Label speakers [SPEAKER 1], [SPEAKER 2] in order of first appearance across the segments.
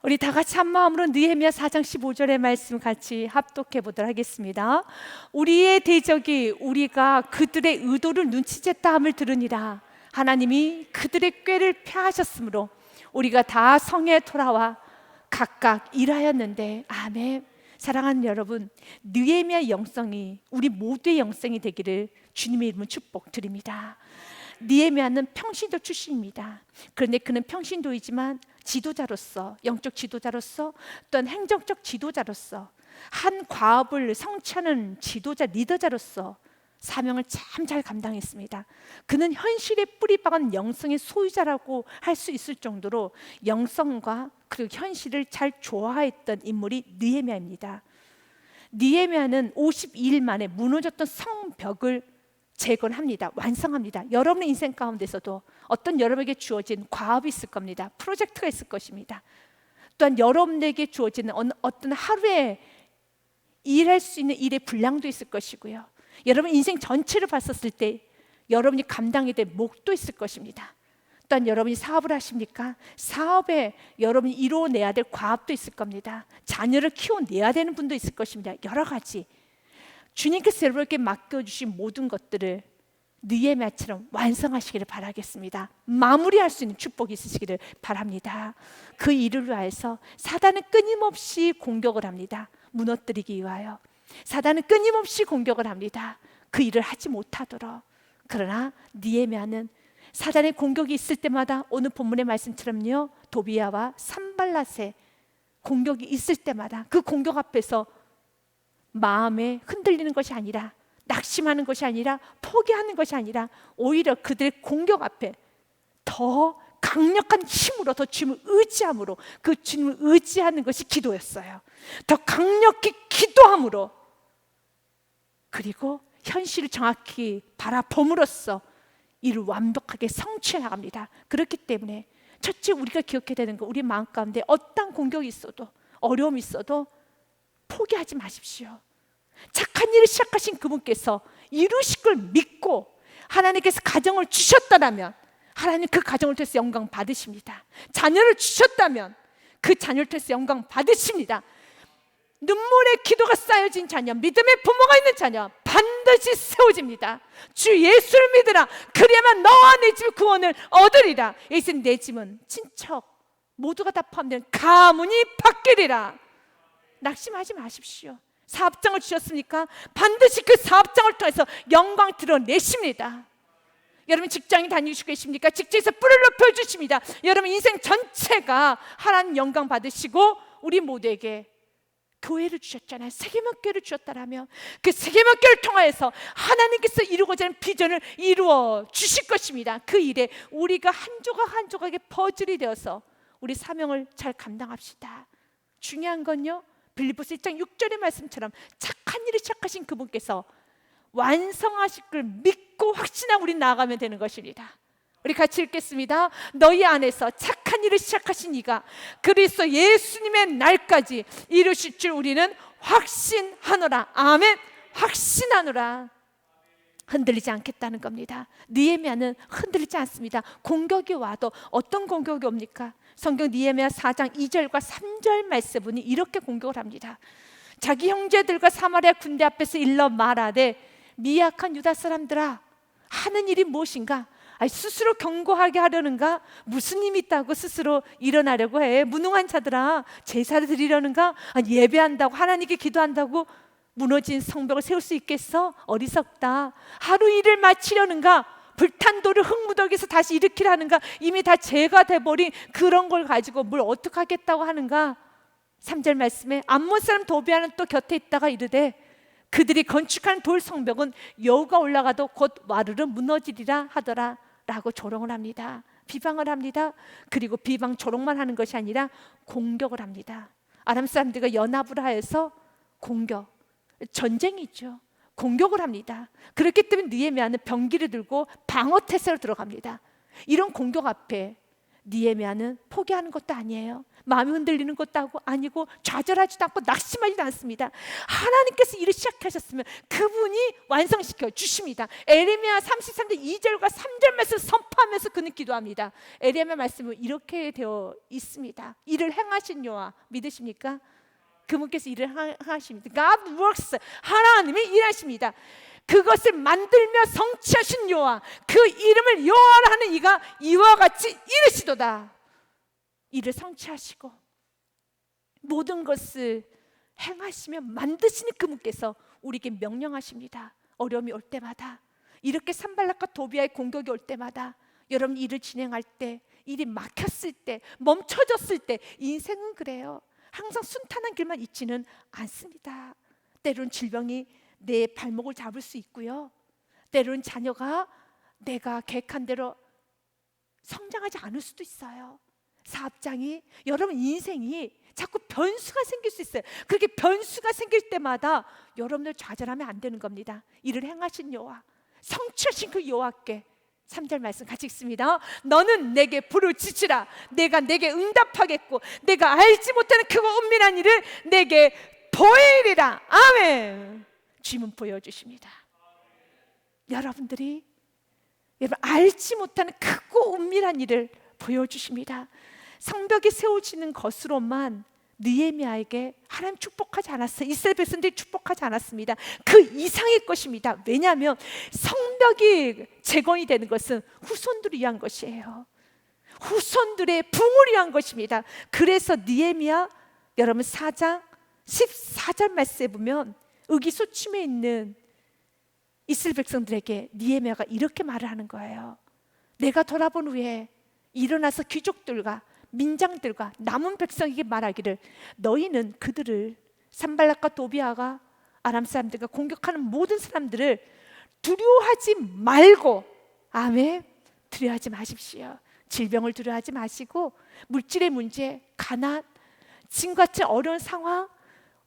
[SPEAKER 1] 우리 다 같이 한 마음으로 느헤미야 4장 15절의 말씀 같이 합독해 보도록 하겠습니다. 우리의 대적이 우리가 그들의 의도를 눈치챘다 함을 들으니라. 하나님이 그들의 꾀를 펴하셨으므로 우리가 다 성에 돌아와 각각 일하였는데. 아멘. 사랑하는 여러분, 느헤미야의 영성이 우리 모두의 영성이 되기를 주님의 이름으로 축복드립니다. 느헤미야는 평신도 출신입니다. 그런데 그는 평신도이지만 지도자로서, 영적 지도자로서, 또한 행정적 지도자로서, 한 과업을 성취하는 지도자, 리더자로서 사명을 참 잘 감당했습니다. 그는 현실에 뿌리박은 영성의 소유자라고 할 수 있을 정도로 영성과 그리고 현실을 잘 조화했던 인물이 느헤미야입니다. 느헤미야는 52일 만에 무너졌던 성벽을 재건합니다. 완성합니다. 여러분의 인생 가운데서도 어떤 여러분에게 주어진 과업이 있을 겁니다. 프로젝트가 있을 것입니다. 또한 여러분에게 주어지는 어떤 하루에 일할 수 있는 일의 분량도 있을 것이고요. 여러분 인생 전체를 봤었을 때 여러분이 감당해야 될 몫도 있을 것입니다. 또한 여러분이 사업을 하십니까? 사업에 여러분이 이루어내야 될 과업도 있을 겁니다. 자녀를 키워내야 되는 분도 있을 것입니다. 여러 가지 주님께서 여러분에게 맡겨주신 모든 것들을 느헤미야처럼 완성하시기를 바라겠습니다. 마무리할 수 있는 축복이 있으시기를 바랍니다. 그 일을 위하여서 사단은 끊임없이 공격을 합니다. 무너뜨리기 위하여 사단은 끊임없이 공격을 합니다. 그 일을 하지 못하도록. 그러나 느헤미야는 사단의 공격이 있을 때마다 오늘 본문의 말씀처럼요, 도비야와 산발랏의 공격이 있을 때마다 그 공격 앞에서 마음에 흔들리는 것이 아니라, 낙심하는 것이 아니라, 포기하는 것이 아니라 오히려 그들의 공격 앞에 더 강력한 힘으로, 더 주님을 의지함으로, 그 주님을 의지하는 것이 기도였어요. 더 강력히 기도함으로, 그리고 현실을 정확히 바라봄으로써 이를 완벽하게 성취해 나갑니다. 그렇기 때문에 첫째 우리가 기억해야 되는 거, 우리 마음 가운데 어떤 공격이 있어도, 어려움이 있어도 포기하지 마십시오. 착한 일을 시작하신 그분께서 이루실 걸 믿고 하나님께서 가정을 주셨다면 하나님 그 가정을 통해서 영광 받으십니다. 자녀를 주셨다면 그 자녀를 통해서 영광 받으십니다. 눈물의 기도가 쌓여진 자녀, 믿음의 부모가 있는 자녀 반드시 세워집니다. 주 예수를 믿으라. 그래야만 너와 내 집 구원을 얻으리라. 여기서 내 집은 친척 모두가 다 포함된 가문이 바뀌리라. 낙심하지 마십시오. 사업장을 주셨습니까? 반드시 그 사업장을 통해서 영광 드러내십니다. 여러분 직장에 다니시고 계십니까? 직장에서 뿔을 높여주십니다. 여러분 인생 전체가 하나님 영광 받으시고 우리 모두에게 교회를 주셨잖아요. 세계명교회를 주셨다라면 그 세계명교회를 통하여서 하나님께서 이루고자 하는 비전을 이루어 주실 것입니다. 그 일에 우리가 한 조각 한 조각의 퍼즐이 되어서 우리 사명을 잘 감당합시다. 중요한 건요, 빌립보서 1장 6절의 말씀처럼 착한 일을 시작하신 그분께서 완성하실 걸 믿고 확신하고 우리 나아가면 되는 것입니다. 우리 같이 읽겠습니다. 너희 안에서 착한 일을 시작하신 이가 그리스도 예수님의 날까지 이루실 줄 우리는 확신하노라. 아멘. 확신하노라. 흔들리지 않겠다는 겁니다. 느헤미야는 흔들리지 않습니다. 공격이 와도 어떤 공격이 옵니까? 성경 느헤미야 4장 2절과 3절 말씀은 이렇게 공격을 합니다. 자기 형제들과 사마리아 군대 앞에서 일러 말하되 미약한 유다 사람들아, 하는 일이 무엇인가? 스스로 경고하게 하려는가? 무슨 힘이 있다고 스스로 일어나려고 해? 무능한 자들아, 제사를 드리려는가? 예배한다고, 하나님께 기도한다고 무너진 성벽을 세울 수 있겠어? 어리석다. 하루 일을 마치려는가? 불탄 돌을 흙무더기에서 다시 일으키려 하는가? 이미 다 죄가 돼버린 그런 걸 가지고 뭘 어떻게 하겠다고 하는가? 3절 말씀에 암몬 사람 도비야는 또 곁에 있다가 이르되 그들이 건축한 돌 성벽은 여우가 올라가도 곧 와르르 무너지리라 하더라 라고 조롱을 합니다. 비방을 합니다. 그리고 비방 조롱만 하는 것이 아니라 공격을 합니다. 아람 사람들과 연합을 하여서 공격, 전쟁이죠. 공격을 합니다. 그렇기 때문에 느헤미야는 병기를 들고 방어 태세로 들어갑니다. 이런 공격 앞에 느헤미야는 포기하는 것도 아니에요. 마음이 흔들리는 것도 아니고 좌절하지도 않고 낙심하지도 않습니다. 하나님께서 일을 시작하셨으면 그분이 완성시켜 주십니다. 에레미야 33장 2절과 3절 말씀 선포하면서 그는 기도합니다. 에레미야 말씀은 이렇게 되어 있습니다. 일을 행하신 여호와 믿으십니까? 그분께서 일을 하십니다. God works. 하나님이 일하십니다. 그것을 만들며 성취하신 여호와, 그 이름을 여호와라 하는 이가 이와 같이 이르시도다. 이를 성취하시고 모든 것을 행하시며 만드시는 그분께서 우리에게 명령하십니다. 어려움이 올 때마다, 이렇게 산발락과 도비아의 공격이 올 때마다, 여러분 일을 진행할 때, 일이 막혔을 때, 멈춰졌을 때, 인생은 그래요. 항상 순탄한 길만 있지는 않습니다. 때로는 질병이 내 발목을 잡을 수 있고요, 때로는 자녀가 내가 계획한 대로 성장하지 않을 수도 있어요. 사업장이, 여러분 인생이 자꾸 변수가 생길 수 있어요. 그렇게 변수가 생길 때마다 여러분들 좌절하면 안 되는 겁니다. 이를 행하신 여호와, 성취하신 그 여호와께 3절 말씀 같이 읽습니다. 너는 내게 부르짖으라. 내가 내게 응답하겠고 내가 알지 못하는 크고 은밀한 일을 내게 보이리라. 아멘. 주님은 보여주십니다. 여러분 알지 못하는 크고 은밀한 일을 보여주십니다. 성벽이 세워지는 것으로만 느헤미야에게 하나님 축복하지 않았어요. 이스라엘 백성들이 축복하지 않았습니다. 그 이상의 것입니다. 왜냐하면 성벽이 재건이 되는 것은 후손들을 위한 것이에요. 후손들의 부흥을 위한 것입니다. 그래서 느헤미야, 여러분 4장 14절 말씀에 보면 의기소침해 있는 이스라엘 백성들에게 느헤미야가 이렇게 말을 하는 거예요. 내가 돌아본 후에 일어나서 귀족들과 민장들과 남은 백성에게 말하기를, 너희는 그들을, 산발락과 도비아가 아람 사람들과 공격하는 모든 사람들을 두려워하지 말고, 아멘, 두려워하지 마십시오. 질병을 두려워하지 마시고, 물질의 문제, 가난, 지금과 같이 어려운 상황,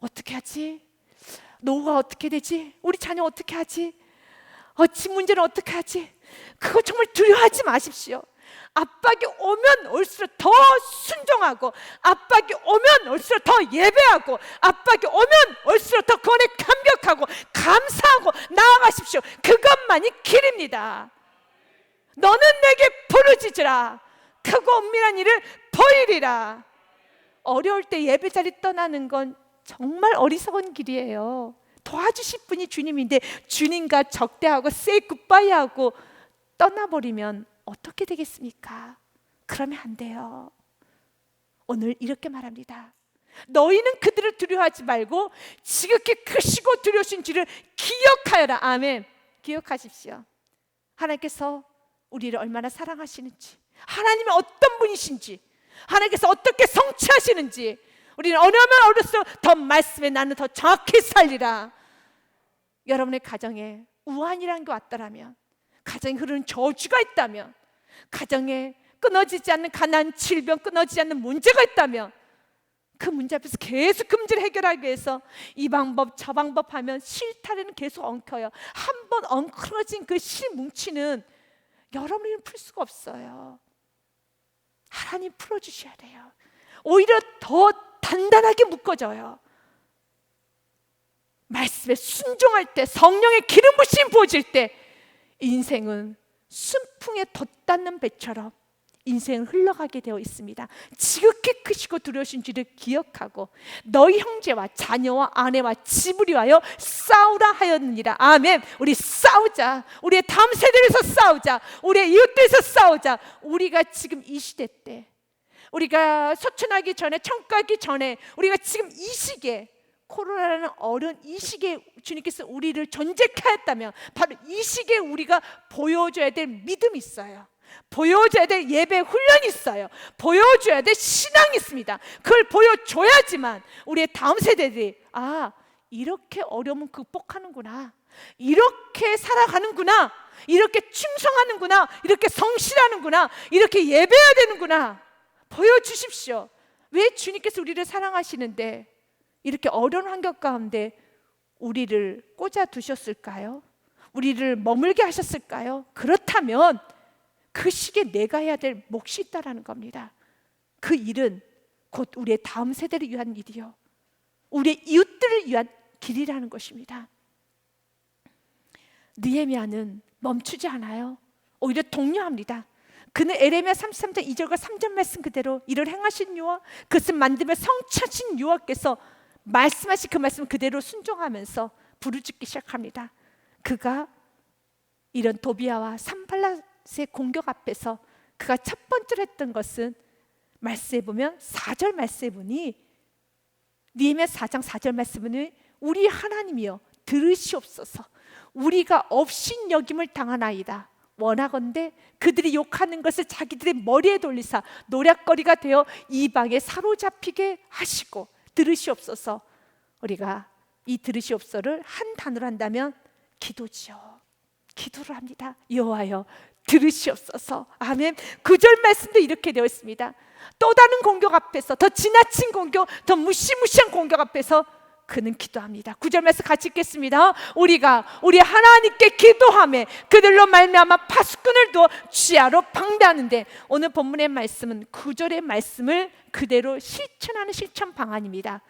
[SPEAKER 1] 어떻게 하지? 노후가 어떻게 되지? 우리 자녀 어떻게 하지? 집 문제는 어떻게 하지? 그거 정말 두려워하지 마십시오. 압박이 오면 올수록 더 순종하고, 압박이 오면 올수록 더 예배하고, 압박이 오면 올수록 더 구원에 감격하고 감사하고 나아가십시오. 그것만이 길입니다. 너는 내게 부르짖으라. 크고 은밀한 일을 보이리라. 어려울 때 예배 자리 떠나는 건 정말 어리석은 길이에요. 도와주실 분이 주님인데 주님과 적대하고 say goodbye하고 떠나버리면 어떻게 되겠습니까? 그러면 안 돼요. 오늘 이렇게 말합니다. 너희는 그들을 두려워하지 말고 지극히 크시고 두려우신 주를 기억하여라. 아멘. 기억하십시오. 하나님께서 우리를 얼마나 사랑하시는지, 하나님이 어떤 분이신지, 하나님께서 어떻게 성취하시는지, 우리는 어려우면 어릴수록 더 말씀에 나는 더 정확히 살리라. 여러분의 가정에 우환이라는 게 왔더라면, 가정에 흐르는 저주가 있다면, 가정에 끊어지지 않는 가난, 질병, 끊어지지 않는 문제가 있다면, 그 문제 앞에서 계속 그 문제를 해결하기 위해서 이 방법 저 방법 하면 실타래는 계속 엉켜요. 한번 엉클어진 그 실뭉치는 여러분이 풀 수가 없어요. 하나님 풀어주셔야 돼요. 오히려 더 단단하게 묶어져요. 말씀에 순종할 때, 성령의 기름 부심 부어질 때 인생은 순풍에 덧닿는 배처럼 인생은 흘러가게 되어 있습니다. 지극히 크시고 두려우신 주를 기억하고 너희 형제와 자녀와 아내와 집을 위하여 싸우라 하였느니라. 아멘. 우리 싸우자. 우리의 다음 세대에서 싸우자. 우리의 이웃들에서 싸우자. 우리가 지금 이 시대 때, 우리가 소천하기 전에, 청가하기 전에, 우리가 지금 이 시기에, 코로나라는 어려운 이 시기에 주님께서 우리를 존재케 하였다면 바로 이 시기에 우리가 보여줘야 될 믿음이 있어요. 보여줘야 될 예배 훈련이 있어요. 보여줘야 될 신앙이 있습니다. 그걸 보여줘야지만 우리의 다음 세대들이 이렇게 어려움을 극복하는구나, 이렇게 살아가는구나, 이렇게 충성하는구나, 이렇게 성실하는구나, 이렇게 예배해야 되는구나 보여주십시오. 왜 주님께서 우리를 사랑하시는데 이렇게 어려운 환경 가운데 우리를 꽂아 두셨을까요? 우리를 머물게 하셨을까요? 그렇다면 그 시기에 내가 해야 될 몫이 있다라는 겁니다. 그 일은 곧 우리의 다음 세대를 위한 일이요, 우리의 이웃들을 위한 길이라는 것입니다. 느헤미야는 멈추지 않아요. 오히려 독려합니다. 그는 에레미야 33장 2절과 3절 말씀 그대로 이를 행하신 여호와, 그것을 만들며 성취하신 여호와께서 말씀하신 그 말씀 그대로 순종하면서 부르짖기 시작합니다. 그가 이런 도비아와 산발랏의 공격 앞에서 그가 첫 번째로 했던 것은, 말씀해 보면 4절 말씀해 보니, 느헤미야 4장 4절 말씀해 보니, 우리 하나님이여 들으시옵소서, 우리가 업신여김을 당하나이다. 원하건대 그들이 욕하는 것을 자기들의 머리에 돌리사 노략거리가 되어 이방에 사로잡히게 하시고 들으시옵소서. 우리가 이 들으시옵소서를 한 단어로 한다면 기도지요. 기도를 합니다. 여호와여 들으시옵소서. 아멘. 9절 말씀도 이렇게 되어 있습니다. 또 다른 공격 앞에서, 더 지나친 공격, 더 무시무시한 공격 앞에서 그는 기도합니다. 9절 말씀 같이 읽겠습니다. 우리가 우리 하나님께 기도하며 그들로 말미암아 파수꾼을 두어 지하로 방대하는데, 오늘 본문의 말씀은 9절의 말씀을 그대로 실천하는 실천 방안입니다.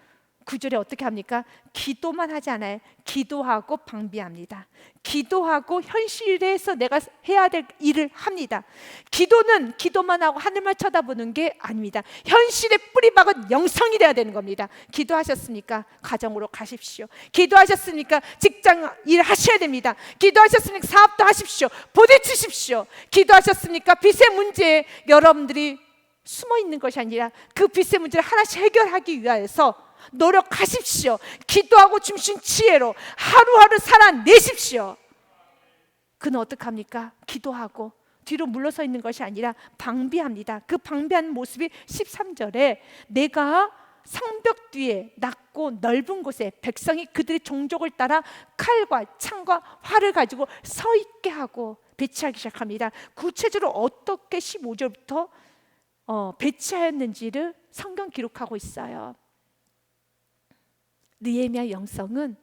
[SPEAKER 1] 9절에 어떻게 합니까? 기도만 하지 않아요. 기도하고 방비합니다. 기도하고 현실에서 내가 해야 될 일을 합니다. 기도는 기도만 하고 하늘만 쳐다보는 게 아닙니다. 현실에 뿌리박은 영성이 돼야 되는 겁니다. 기도하셨습니까? 가정으로 가십시오. 기도하셨습니까? 직장 일 하셔야 됩니다. 기도하셨습니까? 사업도 하십시오. 부딪히십시오. 기도하셨습니까? 빚의 문제에 여러분들이 숨어 있는 것이 아니라 그 빚의 문제를 하나씩 해결하기 위해서 노력하십시오. 기도하고 주신 지혜로 하루하루 살아내십시오. 그는 어떻게 합니까? 기도하고 뒤로 물러서 있는 것이 아니라 방비합니다. 그 방비하는 모습이 13절에, 내가 성벽 뒤에 낮고 넓은 곳에 백성이 그들의 종족을 따라 칼과 창과 활을 가지고 서 있게 하고 배치하기 시작합니다. 구체적으로 어떻게 15절부터 배치하였는지를 성경 기록하고 있어요. 느헤미야 영성은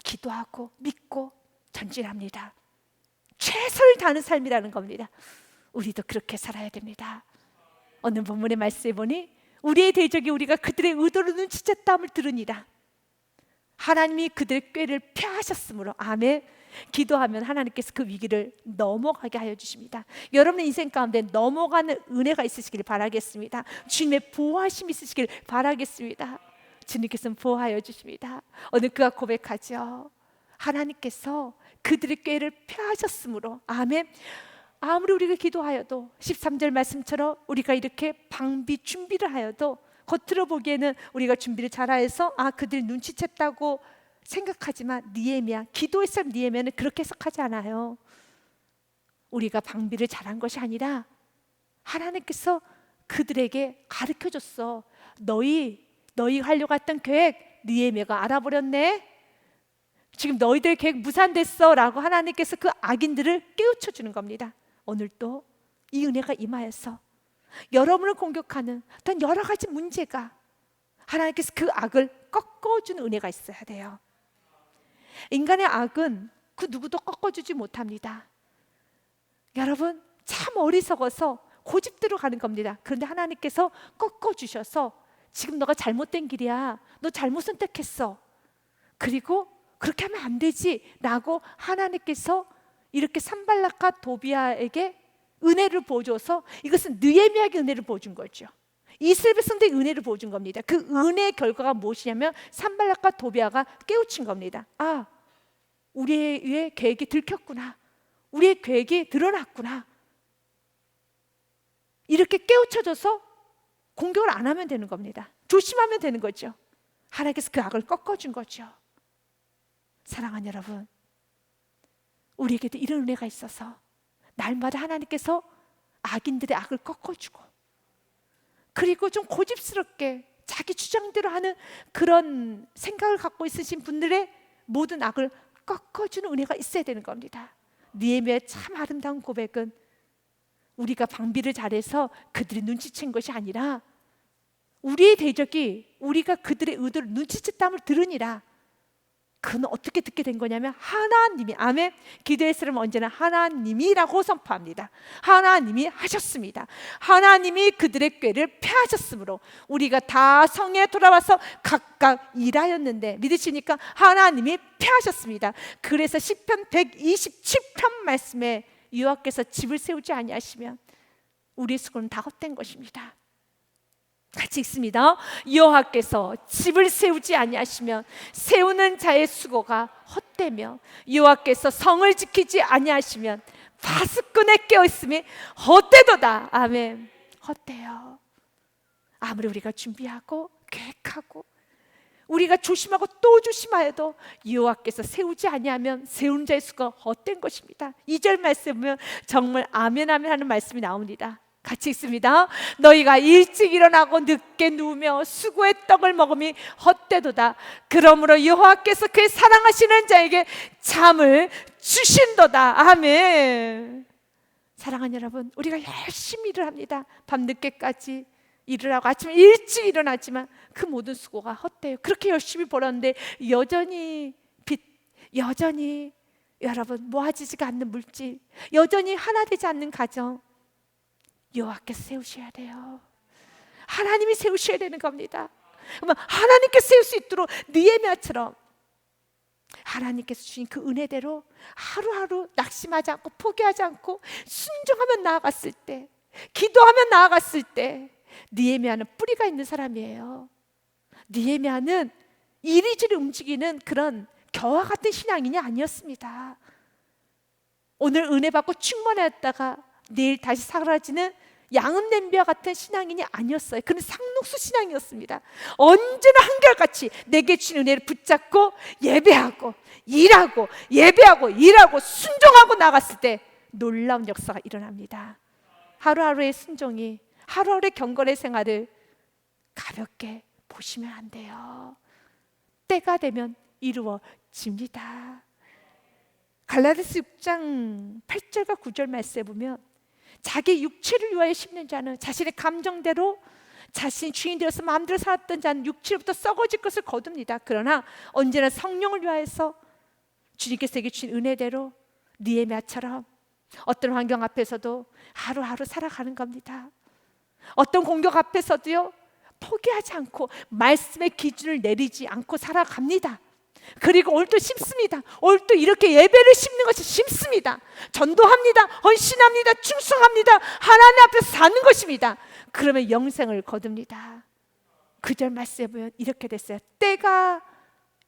[SPEAKER 1] 기도하고 믿고 전진합니다. 최선을 다하는 삶이라는 겁니다. 우리도 그렇게 살아야 됩니다. 오늘 본문의 말씀에 보니, 우리의 대적이 우리가 그들의 의도로 눈치챘다함을 들으니라. 하나님이 그들의 꾀를 펴하셨으므로, 아멘. 기도하면 하나님께서 그 위기를 넘어가게 하여 주십니다. 여러분의 인생 가운데 넘어가는 은혜가 있으시길 바라겠습니다. 주님의 보호하심이 있으시길 바라겠습니다. 주님께서는 보호하여 주십니다. 오늘 그가 고백하죠. 하나님께서 그들의 꾀를 펴하셨으므로, 아멘. 아무리 우리가 기도하여도 13절 말씀처럼 우리가 이렇게 방비 준비를 하여도 겉으로 보기에는 우리가 준비를 잘해서 그들이 눈치챘다고 생각하지만, 느헤미야, 기도의 사람 느헤미야는 그렇게 해석하지 않아요. 우리가 방비를 잘한 것이 아니라 하나님께서 그들에게 가르쳐줬어. 너희 하려고 했던 계획 느헤미야가 알아버렸네. 지금 너희들 계획 무산됐어 라고 하나님께서 그 악인들을 깨우쳐 주는 겁니다. 오늘도 이 은혜가 임하여서 여러분을 공격하는 어떤 여러 가지 문제가, 하나님께서 그 악을 꺾어주는 은혜가 있어야 돼요. 인간의 악은 그 누구도 꺾어주지 못합니다. 여러분, 참 어리석어서 고집대로 가는 겁니다. 그런데 하나님께서 꺾어주셔서, 지금 너가 잘못된 길이야, 너 잘못 선택했어, 그리고 그렇게 하면 안 되지 라고 하나님께서 이렇게 산발락과 도비아에게 은혜를 보여줘서, 이것은 느헤미야에게 은혜를 보여준 거죠. 이스라엘 백성들에게 은혜를 보여준 겁니다. 그 은혜의 결과가 무엇이냐면 산발락과 도비아가 깨우친 겁니다. 우리의 계획이 들켰구나, 우리의 계획이 드러났구나, 이렇게 깨우쳐줘서 공격을 안 하면 되는 겁니다. 조심하면 되는 거죠. 하나님께서 그 악을 꺾어준 거죠. 사랑하는 여러분, 우리에게도 이런 은혜가 있어서 날마다 하나님께서 악인들의 악을 꺾어주고, 그리고 좀 고집스럽게 자기 주장대로 하는 그런 생각을 갖고 있으신 분들의 모든 악을 꺾어주는 은혜가 있어야 되는 겁니다. 느헤미야의 참 아름다운 고백은, 우리가 방비를 잘해서 그들이 눈치챈 것이 아니라 우리의 대적이 우리가 그들의 의도를 눈치챘다함을 들으니라. 그는 어떻게 듣게 된 거냐면 하나님이, 아멘, 기도의 사람은 언제나 하나님이라고 선포합니다. 하나님이 하셨습니다. 하나님이 그들의 꾀를 폐하셨으므로 우리가 다 성에 돌아와서 각각 일하였는데, 믿으시니까 하나님이 폐하셨습니다. 그래서 시편 127편 말씀에 여호와께서 집을 세우지 아니하시면 우리의 수고는 다 헛된 것입니다. 같이 읽습니다. 여호와께서 집을 세우지 아니하시면 세우는 자의 수고가 헛되며, 여호와께서 성을 지키지 아니하시면 파수꾼의 깨어있음이 헛되도다. 아멘. 헛되요. 아무리 우리가 준비하고 계획하고 우리가 조심하고 또 조심하여도 여호와께서 세우지 아니하면 세우는 자의 수고가 헛된 것입니다. 2절 말씀 보면 정말 아멘 아멘 하는 말씀이 나옵니다. 같이 읽습니다. 너희가 일찍 일어나고 늦게 누우며 수고의 떡을 먹음이 헛되도다. 그러므로 여호와께서 그의 사랑하시는 자에게 잠을 주신도다. 아멘. 사랑하는 여러분, 우리가 열심히 일을 합니다. 밤늦게까지 일을 하고 아침에 일찍 일어나지만 그 모든 수고가 헛돼요. 그렇게 열심히 벌었는데 여전히 빚, 여전히 여러분 모아지지가 않는 물질, 여전히 하나 되지 않는 가정, 여호와께서 세우셔야 돼요. 하나님이 세우셔야 되는 겁니다. 그러면 하나님께서 세울 수 있도록 느헤미야처럼 하나님께서 주신 그 은혜대로 하루하루 낙심하지 않고 포기하지 않고 순종하며 나아갔을 때, 기도하며 나아갔을 때, 느헤미야는 뿌리가 있는 사람이에요. 느헤미야는 이리저리 움직이는 그런 겨와 같은 신앙인이 아니었습니다. 오늘 은혜 받고 충만했다가 내일 다시 사라지는 양은 냄비와 같은 신앙인이 아니었어요. 그는 상록수 신앙이었습니다. 언제나 한결같이 내게 주신 은혜를 붙잡고 예배하고 일하고 예배하고 일하고 순종하고 나갔을 때 놀라운 역사가 일어납니다. 하루하루의 순종이, 하루하루의 경건의 생활을 가볍게 보시면 안 돼요. 때가 되면 이루어집니다. 갈라디아서 6장 8절과 9절 말씀에 보면 자기 육체를 위하여 심는 자는 자신의 감정대로 자신이 주인 되어서 마음대로 살았던 자는 육체로부터 썩어질 것을 거둡니다. 그러나 언제나 성령을 위하여서 주님께서 에게 주신 은혜대로 느헤미야처럼 어떤 환경 앞에서도 하루하루 살아가는 겁니다. 어떤 공격 앞에서도요 포기하지 않고 말씀의 기준을 내리지 않고 살아갑니다. 그리고 오늘도 심습니다. 오늘도 이렇게 예배를 심는 것이 심습니다. 전도합니다. 헌신합니다. 충성합니다. 하나님 앞에서 사는 것입니다. 그러면 영생을 거둡니다. 그 절 말씀에 보면 이렇게 됐어요. 때가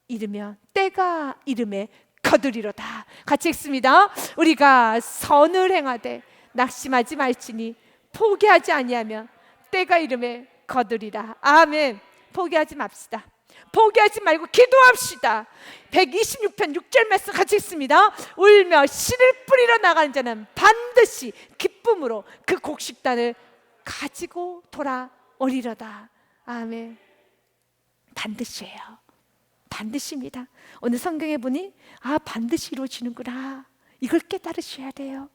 [SPEAKER 1] 이르면 때가 이름에 거두리로다. 같이 읽습니다. 우리가 선을 행하되 낙심하지 말지니 포기하지 아니하면 때가 이름에 거두리라. 아멘. 포기하지 맙시다. 포기하지 말고 기도합시다. 126편 6절 말씀 같이 읽습니다. 울며 씨를 뿌리러 나가는 자는 반드시 기쁨으로 그 곡식단을 가지고 돌아오리로다. 아멘. 반드시예요. 반드시입니다. 오늘 성경에 보니 반드시 이루어지는구나, 이걸 깨달으셔야 돼요.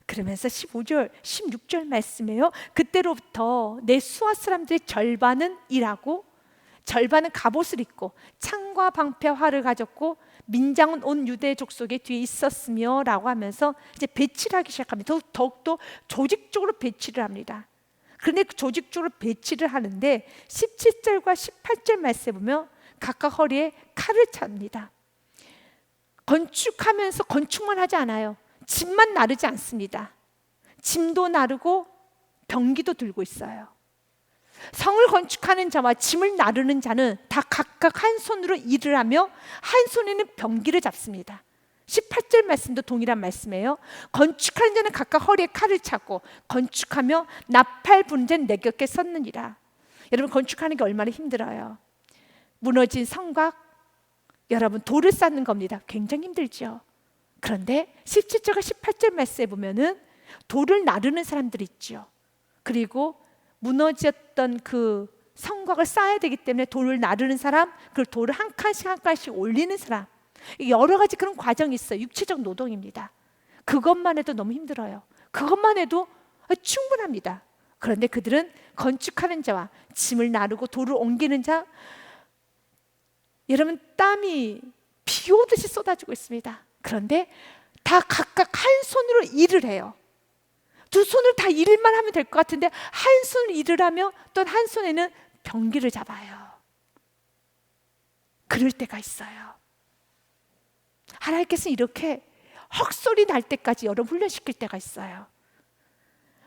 [SPEAKER 1] 그러면서 15절 16절 말씀이에요. 그때로부터 내 수하 사람들의 절반은 일하고 절반은 갑옷을 입고 창과 방패 활을 가졌고 민장은 온 유대 족속의 뒤에 있었으며 라고 하면서 이제 배치를 하기 시작합니다. 더욱더 조직적으로 배치를 합니다. 그런데 그 조직적으로 배치를 하는데 17절과 18절 말씀에 보면 각각 허리에 칼을 찹니다. 건축하면서 건축만 하지 않아요. 짐만 나르지 않습니다. 짐도 나르고 병기도 들고 있어요. 성을 건축하는 자와 짐을 나르는 자는 다 각각 한 손으로 일을 하며 한 손에는 병기를 잡습니다. 18절 말씀도 동일한 말씀이에요. 건축하는 자는 각각 허리에 칼을 차고 건축하며 나팔 분쟁 내 곁에 섰느니라. 여러분, 건축하는 게 얼마나 힘들어요. 무너진 성곽, 여러분 돌을 쌓는 겁니다. 굉장히 힘들죠. 그런데 17절과 18절 말씀에 보면은 돌을 나르는 사람들이 있죠. 그리고 무너졌던 그 성곽을 쌓아야 되기 때문에 돌을 나르는 사람, 그 돌을 한 칸씩 한 칸씩 올리는 사람, 여러 가지 그런 과정이 있어요. 육체적 노동입니다. 그것만 해도 너무 힘들어요. 그것만 해도 충분합니다. 그런데 그들은 건축하는 자와 짐을 나르고 돌을 옮기는 자, 여러분 땀이 비 오듯이 쏟아지고 있습니다. 그런데 다 각각 한 손으로 일을 해요. 두 손을 다 일만 하면 될 것 같은데 한 손으로 일을 하며 또 한 손에는 병기를 잡아요. 그럴 때가 있어요. 하나님께서는 이렇게 헉소리 날 때까지 여러분 훈련시킬 때가 있어요.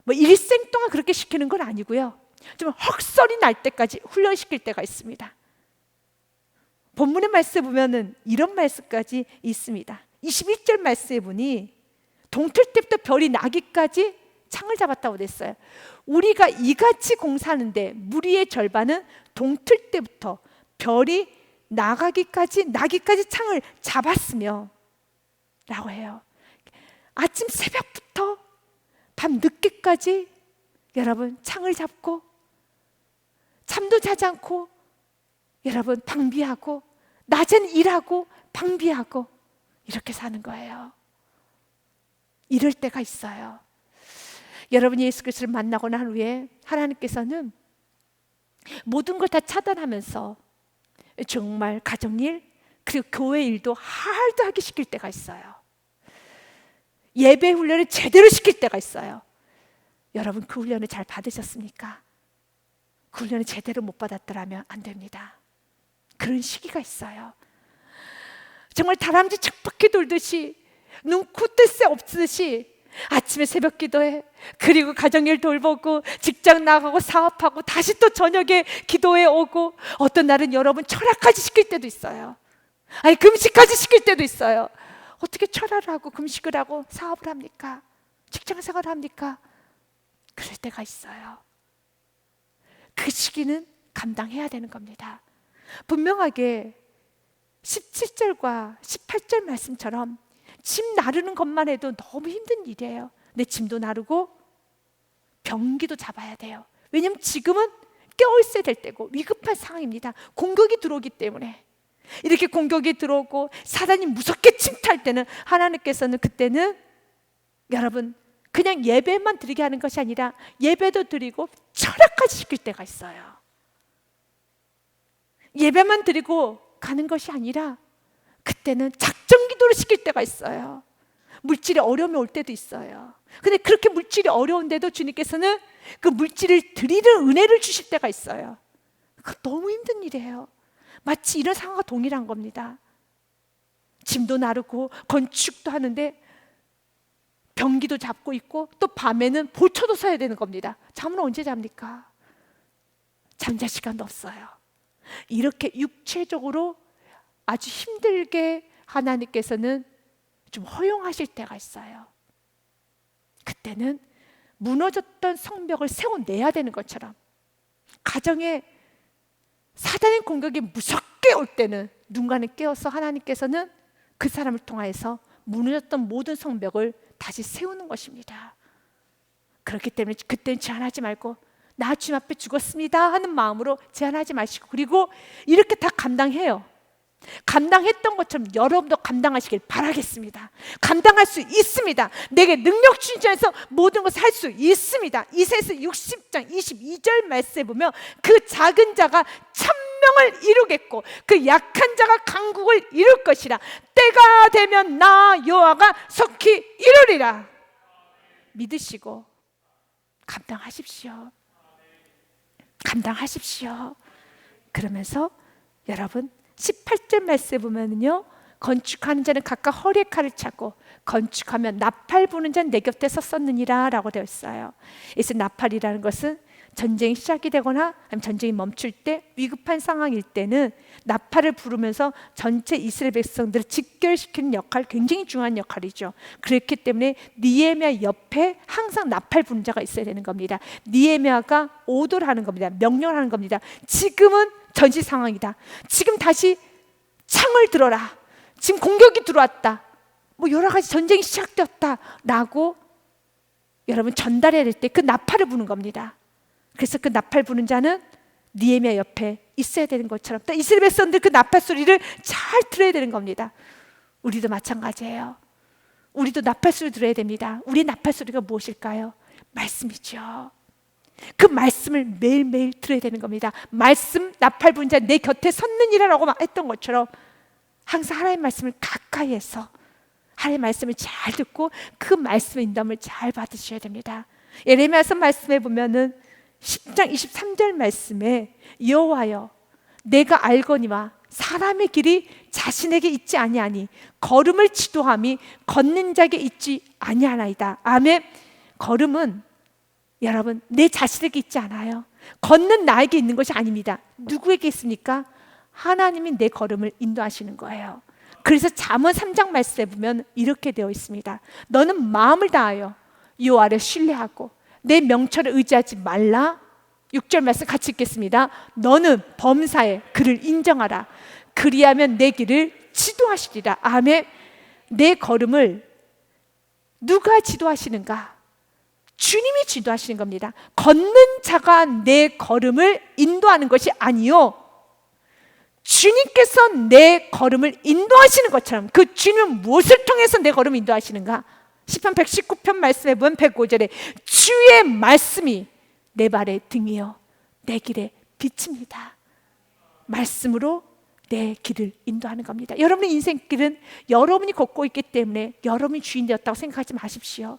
[SPEAKER 1] 뭐 일생 동안 그렇게 시키는 건 아니고요, 좀 헉소리 날 때까지 훈련시킬 때가 있습니다. 본문의 말씀에 보면은 이런 말씀까지 있습니다. 21절 말씀에 보니 동틀 때부터 별이 나기까지 창을 잡았다고 됐어요. 우리가 이같이 공사하는데 무리의 절반은 동틀 때부터 별이 나기까지 창을 잡았으며 라고 해요. 아침 새벽부터 밤 늦게까지 여러분 창을 잡고 잠도 자지 않고 여러분 방비하고 낮엔 일하고 방비하고 이렇게 사는 거예요. 이럴 때가 있어요. 여러분이 예수 그리스도를 만나고 난 후에 하나님께서는 모든 걸 다 차단하면서 정말 가정일 그리고 교회 일도 하드하게 시킬 때가 있어요. 예배 훈련을 제대로 시킬 때가 있어요. 여러분 그 훈련을 잘 받으셨습니까? 그 훈련을 제대로 못 받았더라면 안 됩니다. 그런 시기가 있어요. 정말 다람쥐 척박히 돌듯이 눈코 뜰 새 없듯이 아침에 새벽 기도해, 그리고 가정일 돌보고 직장 나가고 사업하고 다시 또 저녁에 기도해 오고, 어떤 날은 여러분 철학까지 시킬 때도 있어요. 아니 금식까지 시킬 때도 있어요. 어떻게 철학을 하고 금식을 하고 사업을 합니까? 직장 생활을 합니까? 그럴 때가 있어요. 그 시기는 감당해야 되는 겁니다. 분명하게 17절과 18절 말씀처럼 짐 나르는 것만 해도 너무 힘든 일이에요. 근데 짐도 나르고 병기도 잡아야 돼요. 왜냐하면 지금은 깨어있어야 될 때고 위급한 상황입니다. 공격이 들어오기 때문에. 이렇게 공격이 들어오고 사단이 무섭게 침탈 때는 하나님께서는 그때는 여러분 그냥 예배만 드리게 하는 것이 아니라 예배도 드리고 철학까지 시킬 때가 있어요. 예배만 드리고 가는 것이 아니라 그때는 작전 기도를 시킬 때가 있어요. 물질에 어려움이 올 때도 있어요. 근데 그렇게 물질이 어려운데도 주님께서는 그 물질을 드리는 은혜를 주실 때가 있어요. 그거 너무 힘든 일이에요. 마치 이런 상황과 동일한 겁니다. 짐도 나르고 건축도 하는데 병기도 잡고 있고 또 밤에는 보초도 서야 되는 겁니다. 잠은 언제 잡니까? 잠잘 시간도 없어요. 이렇게 육체적으로 아주 힘들게 하나님께서는 좀 허용하실 때가 있어요. 그때는 무너졌던 성벽을 세워내야 되는 것처럼 가정에 사단의 공격이 무섭게 올 때는 누군가는 깨어서 하나님께서는 그 사람을 통하여서 무너졌던 모든 성벽을 다시 세우는 것입니다. 그렇기 때문에 그때는 제한하지 말고 나 주님 앞에 죽었습니다 하는 마음으로 제한하지 마시고, 그리고 이렇게 다 감당해요. 감당했던 것처럼 여러분도 감당하시길 바라겠습니다. 감당할 수 있습니다. 내게 능력 주신 자에서 모든 것을 할 수 있습니다. 이사야서 60장 22절 말씀에 보면 그 작은 자가 1000명을 이루겠고 그 약한 자가 강국을 이룰 것이라. 때가 되면 나 여호와가 속히 이루리라. 믿으시고 감당하십시오. 감당하십시오. 그러면서 여러분 18절 말씀에 보면요, 건축하는 자는 각각 허리에 칼을 차고 건축하면 나팔 부는 자는 내 곁에 섰었느니라 라고 되어 있어요. 그래서 나팔이라는 것은 전쟁이 시작이 되거나 아니면 전쟁이 멈출 때 위급한 상황일 때는 나팔을 부르면서 전체 이스라엘 백성들을 직결시키는 역할, 굉장히 중요한 역할이죠. 그렇기 때문에 느헤미야 옆에 항상 나팔 부는 자가 있어야 되는 겁니다. 느헤미야가 오도를 하는 겁니다. 명령을 하는 겁니다. 지금은 전시 상황이다. 지금 다시 창을 들어라. 지금 공격이 들어왔다. 뭐 여러 가지 전쟁이 시작되었다 라고 여러분 전달해야 될 때 그 나팔을 부는 겁니다. 그래서 그 나팔 부는 자는 느헤미야 옆에 있어야 되는 것처럼 또 이스라엘 백성들 그 나팔 소리를 잘 들어야 되는 겁니다. 우리도 마찬가지예요. 우리도 나팔 소리 들어야 됩니다. 우리의 나팔 소리가 무엇일까요? 말씀이죠. 그 말씀을 매일매일 들어야 되는 겁니다. 말씀, 나팔 부는 자 내 곁에 섰느니라라고 했던 것처럼 항상 하나님의 말씀을 가까이에서 하나님의 말씀을 잘 듣고 그 말씀의 인도함을 잘 받으셔야 됩니다. 예레미야서 말씀에 보면은 10장 23절 말씀에 여호와여 내가 알거니와 사람의 길이 자신에게 있지 아니하니 걸음을 지도함이 걷는 자에게 있지 아니하나이다. 아멘. 걸음은 여러분 내 자신에게 있지 않아요. 걷는 나에게 있는 것이 아닙니다. 누구에게 있습니까? 하나님이 내 걸음을 인도하시는 거예요. 그래서 잠언 3장 말씀에 보면 이렇게 되어 있습니다. 너는 마음을 다하여 여호와를 신뢰하고 내 명철을 의지하지 말라. 6절 말씀 같이 읽겠습니다. 너는 범사에 그를 인정하라. 그리하면 내 길을 지도하시리라. 아멘. 내 걸음을 누가 지도하시는가? 주님이 지도하시는 겁니다. 걷는 자가 내 걸음을 인도하는 것이 아니요, 주님께서 내 걸음을 인도하시는 것처럼. 그 주님은 무엇을 통해서 내 걸음을 인도하시는가? 시편 119편 말씀에 보면 105절에 주의 말씀이 내 발의 등이요 내 길에 빛입니다. 말씀으로 내 길을 인도하는 겁니다. 여러분의 인생길은 여러분이 걷고 있기 때문에 여러분이 주인 되었다고 생각하지 마십시오.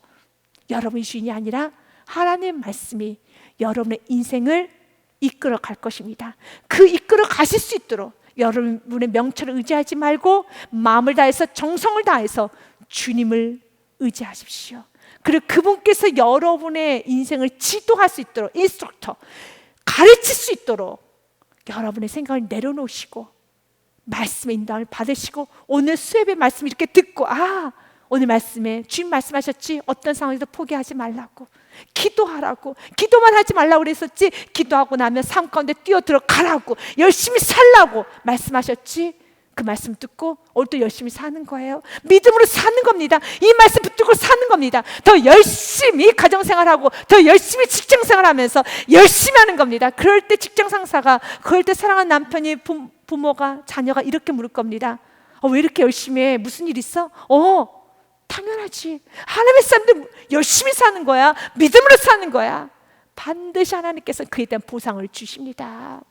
[SPEAKER 1] 여러분이 주인이 아니라 하나님의 말씀이 여러분의 인생을 이끌어 갈 것입니다. 그 이끌어 가실 수 있도록 여러분의 명철을 의지하지 말고 마음을 다해서 정성을 다해서 주님을 의지하십시오. 그리고 그분께서 여러분의 인생을 지도할 수 있도록, 인스트럭터, 가르칠 수 있도록 여러분의 생각을 내려놓으시고 말씀의 인도함을 받으시고 오늘 수업의 말씀 이렇게 듣고, 오늘 말씀에 주님 말씀하셨지, 어떤 상황에서 포기하지 말라고, 기도하라고, 기도만 하지 말라고 그랬었지, 기도하고 나면 삶 가운데 뛰어들어가라고, 열심히 살라고 말씀하셨지. 그 말씀 듣고 오늘 또 열심히 사는 거예요. 믿음으로 사는 겁니다. 이 말씀 붙들고 사는 겁니다. 더 열심히 가정생활하고 더 열심히 직장생활하면서 열심히 하는 겁니다. 그럴 때 직장 상사가, 그럴 때 사랑하는 남편이, 부모가, 자녀가 이렇게 물을 겁니다. 왜 이렇게 열심히 해? 무슨 일 있어? 당연하지. 하나님의 사람들 열심히 사는 거야. 믿음으로 사는 거야. 반드시 하나님께서 그에 대한 보상을 주십니다.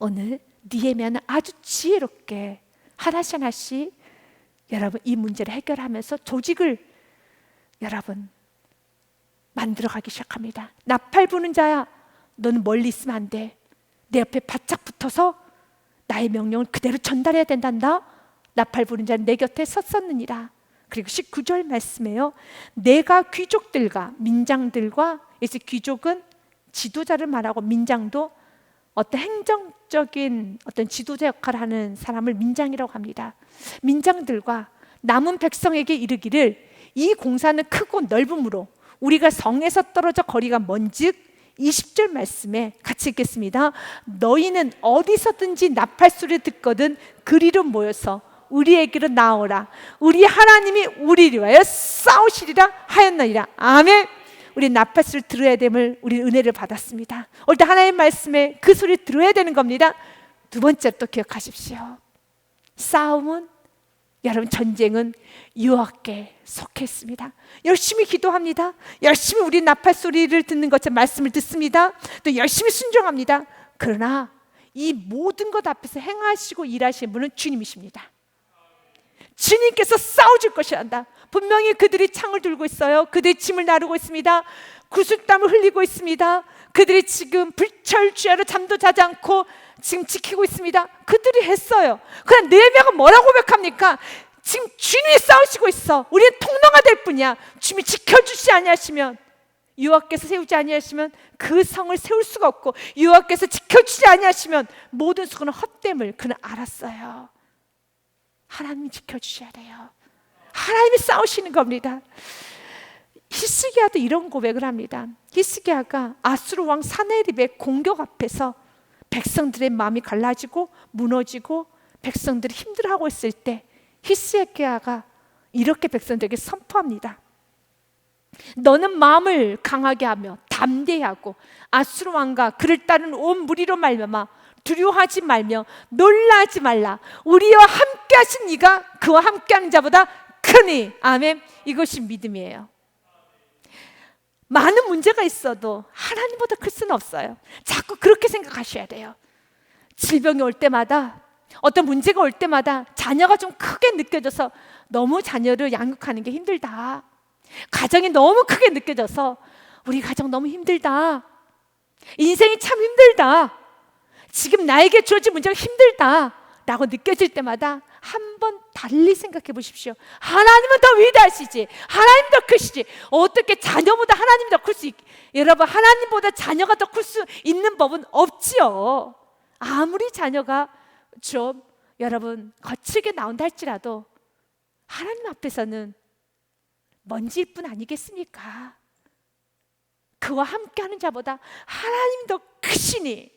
[SPEAKER 1] 오늘 느헤미야는 아주 지혜롭게 하나씩 하나씩 여러분 이 문제를 해결하면서 조직을 여러분 만들어가기 시작합니다. 나팔 부는 자야, 너는 멀리 있으면 안 돼. 내 옆에 바짝 붙어서 나의 명령을 그대로 전달해야 된단다. 나팔 부는 자는 내 곁에 섰었느니라. 그리고 19절 말씀에요, 내가 귀족들과 민장들과, 이제 귀족은 지도자를 말하고 민장도 어떤 행정적인 어떤 지도자 역할을 하는 사람을 민장이라고 합니다. 민장들과 남은 백성에게 이르기를, 이 공사는 크고 넓음으로 우리가 성에서 떨어져 거리가 먼즉, 20절 말씀에 같이 읽겠습니다. 너희는 어디서든지 나팔 소리를 듣거든 그리로 모여서 우리에게로 나오라. 우리 하나님이 우리를 위하여 싸우시리라 하였느니라. 아멘. 우리 나팔 소리를 들어야 됨을, 우리 은혜를 받았습니다. 오늘 하나님의 말씀에 그 소리를 들어야 되는 겁니다. 두 번째 또 기억하십시오. 싸움은, 여러분 전쟁은 여호와께 속했습니다. 열심히 기도합니다. 열심히 우리 나팔 소리를 듣는 것처럼 말씀을 듣습니다. 또 열심히 순종합니다. 그러나 이 모든 것 앞에서 행하시고 일하시는 분은 주님이십니다. 주님께서 싸워줄 것이란다. 분명히 그들이 창을 들고 있어요. 그들이 짐을 나르고 있습니다. 구슬땀을 흘리고 있습니다. 그들이 지금 불철주야로 잠도 자지 않고 지금 지키고 있습니다. 그들이 했어요. 그럼 느헤미야가 뭐라고 고백합니까? 지금 주님이 싸우시고 있어. 우리는 통로가 될 뿐이야. 주님이 지켜주지 아니하시면, 여호와께서 세우지 아니하시면 그 성을 세울 수가 없고, 여호와께서 지켜주지 아니하시면 모든 수고는 헛됨을 그는 알았어요. 하나님이 지켜주셔야 돼요. 하나님이 싸우시는 겁니다. 히스기야도 이런 고백을 합니다. 히스기야가 아수르 왕 사네립의 공격 앞에서 백성들의 마음이 갈라지고 무너지고 백성들이 힘들어하고 있을 때 히스기야가 이렇게 백성들에게 선포합니다. 너는 마음을 강하게 하며 담대히 하고 아수르 왕과 그를 따르는 온 무리로 말미암아 두려워하지 말며 놀라지 말라. 우리와 함께 하신 이가 그와 함께하는 자보다 크니. 아멘. 이것이 믿음이에요. 많은 문제가 있어도 하나님보다 클 수는 없어요. 자꾸 그렇게 생각하셔야 돼요. 질병이 올 때마다, 어떤 문제가 올 때마다 자녀가 좀 크게 느껴져서 너무 자녀를 양육하는 게 힘들다. 가정이 너무 크게 느껴져서 우리 가정 너무 힘들다. 인생이 참 힘들다. 지금 나에게 주어진 문제가 힘들다 라고 느껴질 때마다 한번 달리 생각해 보십시오. 하나님은 더 위대하시지, 하나님 더 크시지, 어떻게 자녀보다 하나님이 더 클 수 여러분, 하나님보다 자녀가 더 클 수 있는 법은 없지요. 아무리 자녀가 좀 여러분 거칠게 나온다 할지라도 하나님 앞에서는 먼지일 뿐 아니겠습니까? 그와 함께하는 자보다 하나님 더 크시니.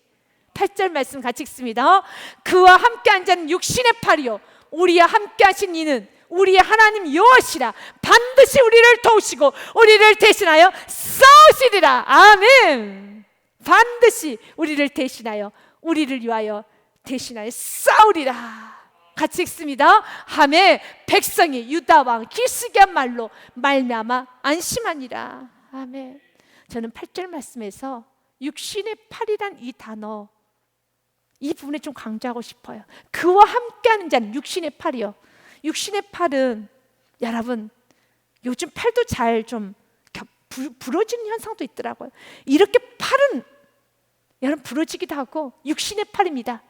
[SPEAKER 1] 8절 말씀 같이 읽습니다. 그와 함께한 자는 육신의 팔이요 우리와 함께하신 이는 우리의 하나님 여호와시라. 반드시 우리를 도우시고 우리를 대신하여 싸우시리라. 아멘. 반드시 우리를 대신하여, 우리를 위하여 대신하여 싸우리라. 같이 읽습니다. 하매 백성이 유다 왕 히스기야 말로 말미암아 안심하니라. 아멘. 저는 8절 말씀에서 육신의 팔이란 이 단어, 이 부분에 좀 강조하고 싶어요. 그와 함께하는 자는 육신의 팔이요. 육신의 팔은 여러분 요즘 팔도 잘 좀 부러지는 현상도 있더라고요. 이렇게 팔은 여러분 부러지기도 하고 육신의 팔입니다.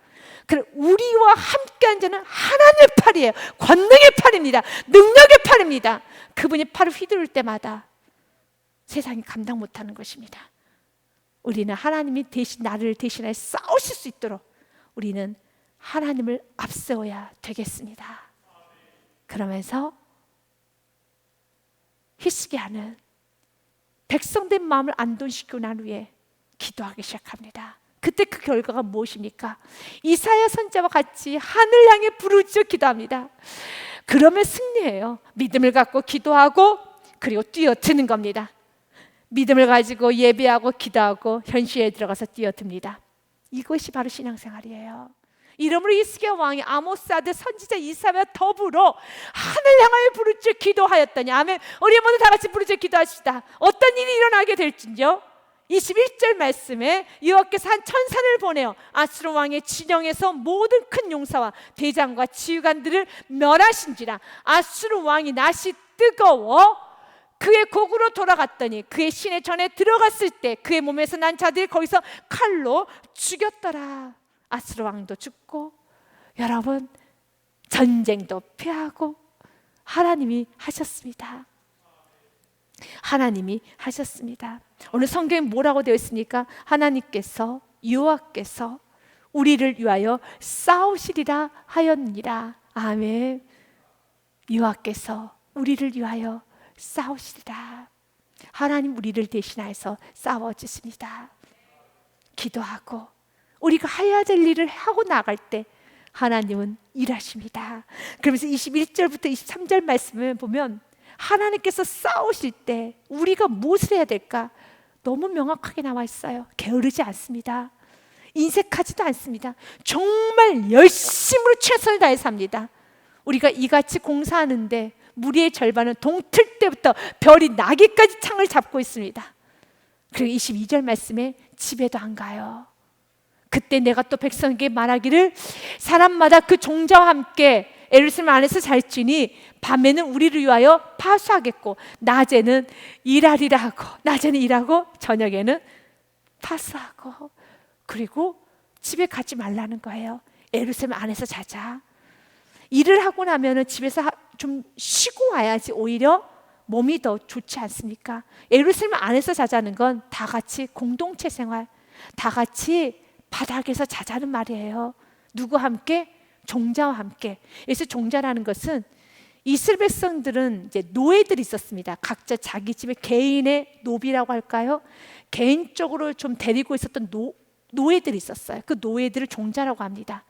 [SPEAKER 1] 그래, 우리와 함께한 자는 하나님의 팔이에요. 권능의 팔입니다. 능력의 팔입니다. 그분이 팔을 휘두를 때마다 세상이 감당 못하는 것입니다. 우리는 하나님이 대신 나를 대신하여 싸우실 수 있도록 우리는 하나님을 앞세워야 되겠습니다. 그러면서 히스기야는 백성된 마음을 안동시키고 난 후에 기도하기 시작합니다. 그때 그 결과가 무엇입니까? 이사야 선지자와 같이 하늘 향해 부르짖어 기도합니다. 그러면 승리해요. 믿음을 갖고 기도하고 그리고 뛰어드는 겁니다. 믿음을 가지고 예배하고 기도하고 현실에 들어가서 뛰어듭니다. 이것이 바로 신앙생활이에요. 이러므로 히스기야 왕이 아모스 아들 선지자 이사야와 더불어 하늘 향하여 부르짖어 기도하였더니. 아멘. 우리 모두 다 같이 부르짖어 기도하시다. 어떤 일이 일어나게 될진요? 21절 말씀에 여호와께서 한 천사를 보내어 아수르 왕의 진영에서 모든 큰 용사와 대장과 지휘관들을 멸하신지라. 아수르 왕이 낯이 뜨거워 그의 곡으로 돌아갔더니 그의 시내 전에 들어갔을 때 그의 몸에서 난 자들이 거기서 칼로 죽였더라. 아수르 왕도 죽고 여러분 전쟁도 피하고 하나님이 하셨습니다. 하나님이 하셨습니다. 오늘 성경에 뭐라고 되어 있습니까? 하나님께서 여호와께서 우리를 위하여 싸우시리라 하였느니라. 아멘. 여호와께서 우리를 위하여 싸우시리라. 하나님 우리를 대신하여서 싸워주십니다. 기도하고 우리가 해야 될 일을 하고 나갈 때 하나님은 일하십니다. 그러면서 21절부터 23절 말씀을 보면 하나님께서 싸우실 때 우리가 무엇을 해야 될까? 너무 명확하게 나와 있어요. 게으르지 않습니다. 인색하지도 않습니다. 정말 열심으로 최선을 다해서 합니다. 우리가 이같이 공사하는데 무리의 절반은 동틀 때부터 별이 나기까지 창을 잡고 있습니다. 그리고 22절 말씀에 집에도 안 가요. 그때 내가 또 백성에게 말하기를 사람마다 그 종자와 함께 예루살렘 안에서 잘지니 밤에는 우리를 위하여 파수하겠고 낮에는 일하리라 하고, 낮에는 일하고 저녁에는 파수하고. 그리고 집에 가지 말라는 거예요. 예루살렘 안에서 자자. 일을 하고 나면은 집에서 좀 쉬고 와야지 오히려 몸이 더 좋지 않습니까? 예루살렘 안에서 자자는 건 다 같이 공동체 생활, 다 같이 바닥에서 자자는 말이에요. 누구와 함께? 종자와 함께. 그래서 종자라는 것은 이스라엘 백성들은 이제 노예들이 있었습니다. 각자 자기 집에 개인의 노비라고 할까요? 개인적으로 좀 데리고 있었던 노예들이 있었어요. 그 노예들을 종자라고 합니다.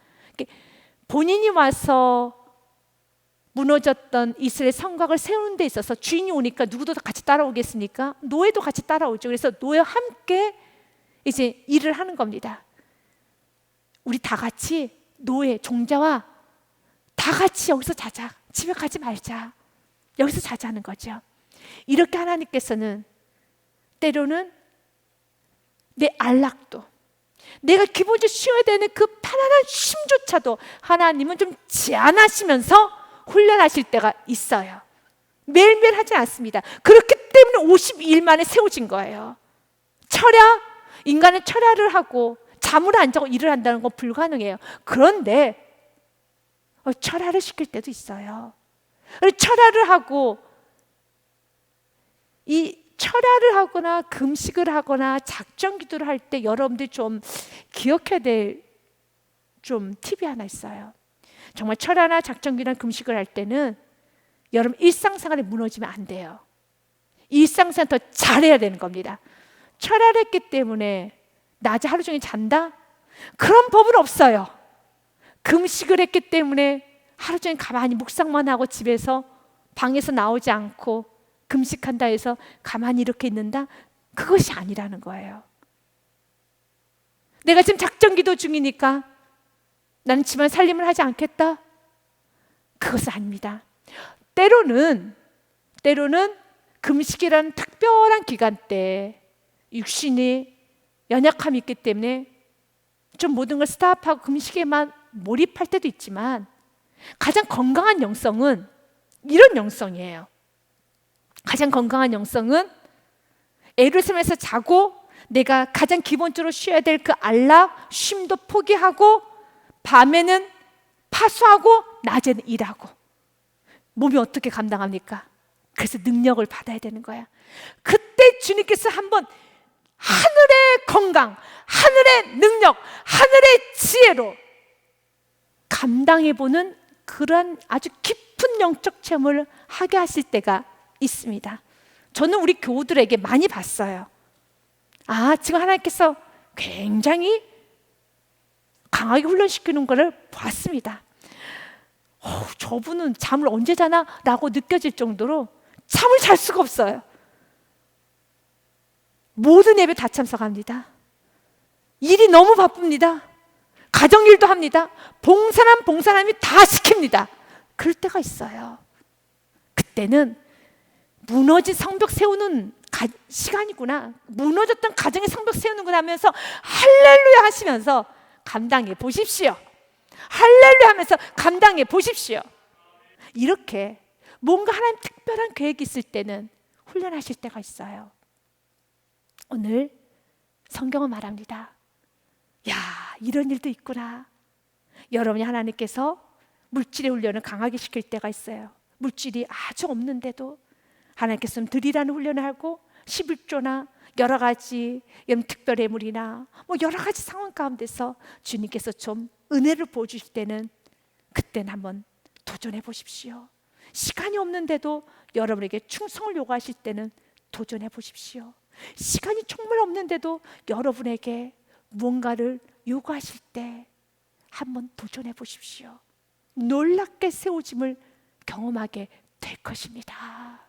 [SPEAKER 1] 본인이 와서 무너졌던 이스라엘 성곽을 세우는 데 있어서 주인이 오니까 누구도 같이 따라오겠습니까? 노예도 같이 따라오죠. 그래서 노예와 함께 이제 일을 하는 겁니다. 우리 다 같이 노예, 종자와 다 같이 여기서 자자. 집에 가지 말자. 여기서 자자는 거죠. 이렇게 하나님께서는 때로는 내 안락도, 내가 기본적으로 쉬어야 되는 그 편안한 쉼조차도 하나님은 좀 제한하시면서 훈련하실 때가 있어요. 매일매일 하지 않습니다. 그렇기 때문에 52일 만에 세워진 거예요. 철야, 인간은 철야를 하고 잠을 안 자고 일을 한다는 건 불가능해요. 그런데 철야를 시킬 때도 있어요. 철야를 하고, 이 철야를 하거나 금식을 하거나 작정 기도를 할 때 여러분들이 좀 기억해야 될 좀 팁이 하나 있어요. 정말 철야나 작정 기도나 금식을 할 때는 여러분 일상생활이 무너지면 안 돼요. 일상생활 더 잘해야 되는 겁니다. 철야를 했기 때문에 낮에 하루 종일 잔다? 그런 법은 없어요. 금식을 했기 때문에 하루 종일 가만히 묵상만 하고 집에서 방에서 나오지 않고 금식한다 해서 가만히 이렇게 있는다? 그것이 아니라는 거예요. 내가 지금 작정기도 중이니까 나는 집안 살림을 하지 않겠다? 그것은 아닙니다. 때로는 금식이라는 특별한 기간 때 육신이 연약함이 있기 때문에 좀 모든 걸 스탑하고 금식에만 몰입할 때도 있지만 가장 건강한 영성은 이런 영성이에요. 가장 건강한 영성은 예루살렘에서 자고 내가 가장 기본적으로 쉬어야 될 그 안락, 쉼도 포기하고 밤에는 파수하고 낮에는 일하고 몸이 어떻게 감당합니까? 그래서 능력을 받아야 되는 거야. 그때 주님께서 한번 하늘의 건강, 하늘의 능력, 하늘의 지혜로 감당해보는 그런 아주 깊은 영적 체험을 하게 하실 때가 있습니다. 저는 우리 교우들에게 많이 봤어요. 지금 하나님께서 굉장히 강하게 훈련시키는 것을 봤습니다. 저분은 잠을 언제 자나? 라고 느껴질 정도로 잠을 잘 수가 없어요. 모든 예배 다 참석합니다. 일이 너무 바쁩니다. 가정일도 합니다. 봉사람이 다 시킵니다. 그럴 때가 있어요. 그때는 무너진 성벽 세우는 시간이구나, 무너졌던 가정의 성벽 세우는구나 하면서 할렐루야 하시면서 감당해 보십시오. 할렐루야 하면서 감당해 보십시오. 이렇게 뭔가 하나님 특별한 계획이 있을 때는 훈련하실 때가 있어요. 오늘 성경은 말합니다. 야, 이런 일도 있구나. 여러분이 하나님께서 물질의 훈련을 강하게 시킬 때가 있어요. 물질이 아주 없는데도 하나님께서는 드리라는 훈련을 하고 11조나 여러 가지 특별 예물이나 여러 가지 상황 가운데서 주님께서 좀 은혜를 보여주실 때는 그때는 한번 도전해 보십시오. 시간이 없는데도 여러분에게 충성을 요구하실 때는 도전해 보십시오. 시간이 정말 없는데도 여러분에게 무언가를 요구하실 때 한번 도전해 보십시오. 놀랍게 세워짐을 경험하게 될 것입니다.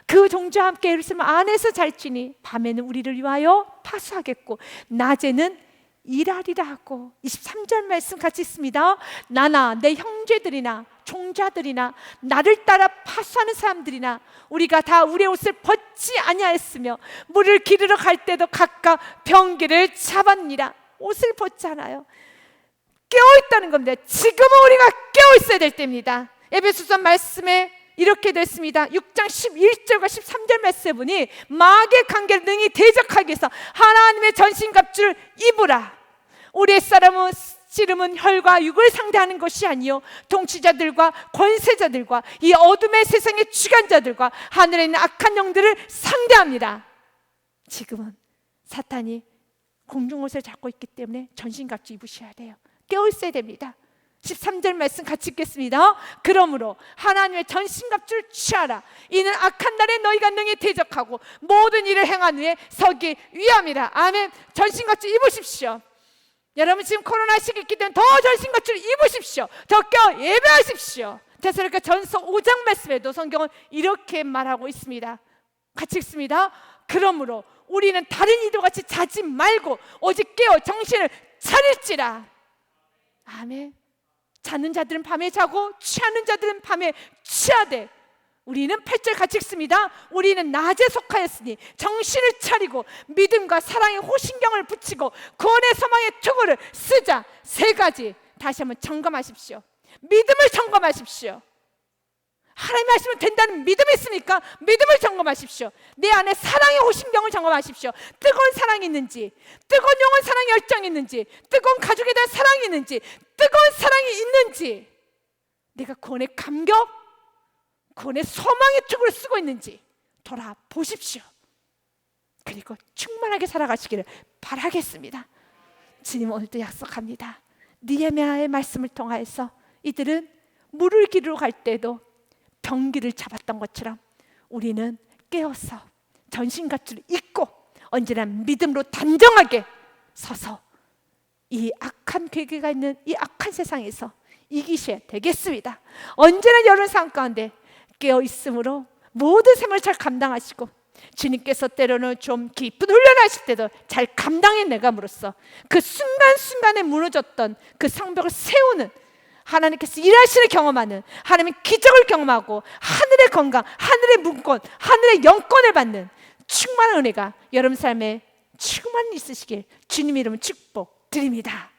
[SPEAKER 1] 그 종자와 함께 예루살렘 안에서 잘지니 밤에는 우리를 위하여 파수하겠고 낮에는 일하리라 하고 23절 말씀 같이 있습니다. 나나 내 형제들이나 종자들이나 나를 따라 파수하는 사람들이나 우리가 다 우리의 옷을 벗지 아니하였으며 물을 기르러 갈 때도 각각 병기를 잡았니라. 옷을 벗지 않아요. 깨어있다는 겁니다. 지금은 우리가 깨어있어야 될 때입니다. 에베소서 말씀에 이렇게 됐습니다. 6장 11절과 13절 말씀에 보니 마귀의 관계를 능히 대적하기 위해서 하나님의 전신갑주를 입으라. 우리의 싸움은 씨름은 혈과 육을 상대하는 것이 아니요 통치자들과 권세자들과 이 어둠의 세상의 주관자들과 하늘에 있는 악한 영들을 상대합니다. 지금은 사탄이 공중옷을 잡고 있기 때문에 전신갑주 입으셔야 돼요. 깨어있어야 됩니다. 13절 말씀 같이 읽겠습니다. 그러므로 하나님의 전신갑주를 취하라. 이는 악한 날에 너희가 능히 대적하고 모든 일을 행한 후에 서기 위함이라. 아멘. 전신갑주 입으십시오. 여러분 지금 코로나 시기이기 때문에 더 전신갑주를 입으십시오. 더 껴 예배하십시오. 데살로니가 전서 5장 말씀에도 성경은 이렇게 말하고 있습니다. 같이 읽습니다. 그러므로 우리는 다른 이도 같이 자지 말고 오직 깨어 정신을 차릴지라. 아멘. 자는 자들은 밤에 자고 취하는 자들은 밤에 취하되 우리는 8절 같이 읽습니다. 우리는 낮에 속하였으니 정신을 차리고 믿음과 사랑의 호신경을 붙이고 구원의 소망의 투구를 쓰자. 세 가지 다시 한번 점검하십시오. 믿음을 점검하십시오. 하나님 하시면 된다는 믿음이 있습니까? 믿음을 점검하십시오. 내 안에 사랑의 호신경을 점검하십시오. 뜨거운 사랑이 있는지, 뜨거운 영혼 사랑의 열정이 있는지, 뜨거운 가족에 대한 사랑이 있는지, 뜨거운 사랑이 있는지, 내가 구원의 감격, 구원의 소망의 투구를 쓰고 있는지 돌아보십시오. 그리고 충만하게 살아가시기를 바라겠습니다. 주님 오늘도 약속합니다. 느헤미야의 말씀을 통하여서 이들은 물을 기르러 갈 때도 병기를 잡았던 것처럼 우리는 깨어서 전신갑주를 입고 언제나 믿음으로 단정하게 서서 이 악한 괴계가 있는 이 악한 세상에서 이기셔야 되겠습니다. 언제나 여러 상황 가운데 깨어있음으로 모든 생활을 잘 감당하시고 주님께서 때로는 좀 깊은 훈련하실 때도 잘 감당해내감으로써 그 순간순간에 무너졌던 그 성벽을 세우는 하나님께서 일하시는 경험하는 하나님의 기적을 경험하고 하늘의 건강, 하늘의 문권, 하늘의 영권을 받는 충만한 은혜가 여러분 삶에 충만히 있으시길 주님 이름으로 축복드립니다.